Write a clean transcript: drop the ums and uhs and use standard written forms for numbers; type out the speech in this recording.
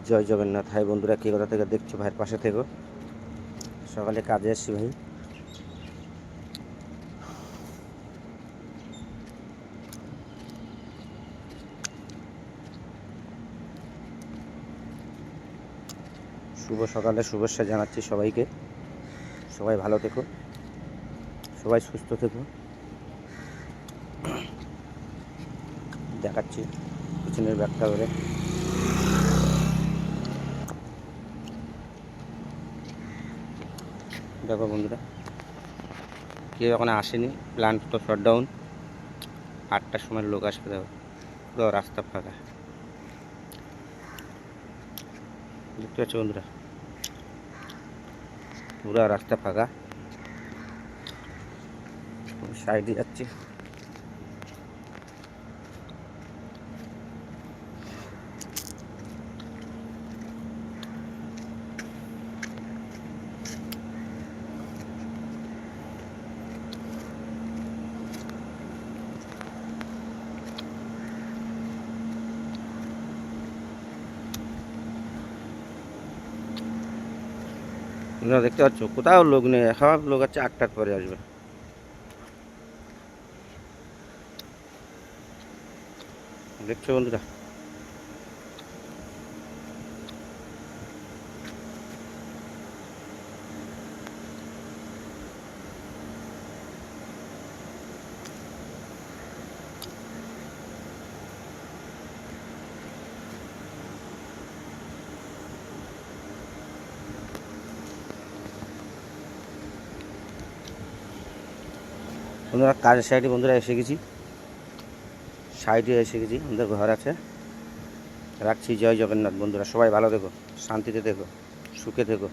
জয় Jagannath. High বন্ধুরা, কে কোথা থেকে দেখছো ভাইয়ের পাশে থেকো। সকালে কাজে আসছি ভাই। শুভ সকালে শুভেচ্ছা জানাচ্ছি সবাইকে। সবাই ভালো থেকো, সবাই সুস্থ থেকো। দেখাচ্ছি পিছনের ব্যাগটা ধরে। দেখো বন্ধুরা, কেউ এখন আসেনি, প্ল্যান্ট তো শটডাউন। 8টার সময় লোক আসবে। দেখো পুরো রাস্তা ফাঁকা, দেখতে পাচ্ছ বন্ধুরা, পুরো রাস্তা ফাঁকা। সাইডে যাচ্ছি। তোমরা দেখতে পাচ্ছ কোথাও লোক নেই, সব লোক আছে 8টার পরে আসবে। দেখছো বন্ধুরা, বন্ধুরা কাজের সাইডে বন্ধুরা এসে গেছি। সাইডে এসে গেছি, আমাদের ঘর আছে। রাখছি। জয় জগন্নাথ বন্ধুরা, সবাই ভালো থেকো, শান্তিতে থেকো, সুখে থেকো।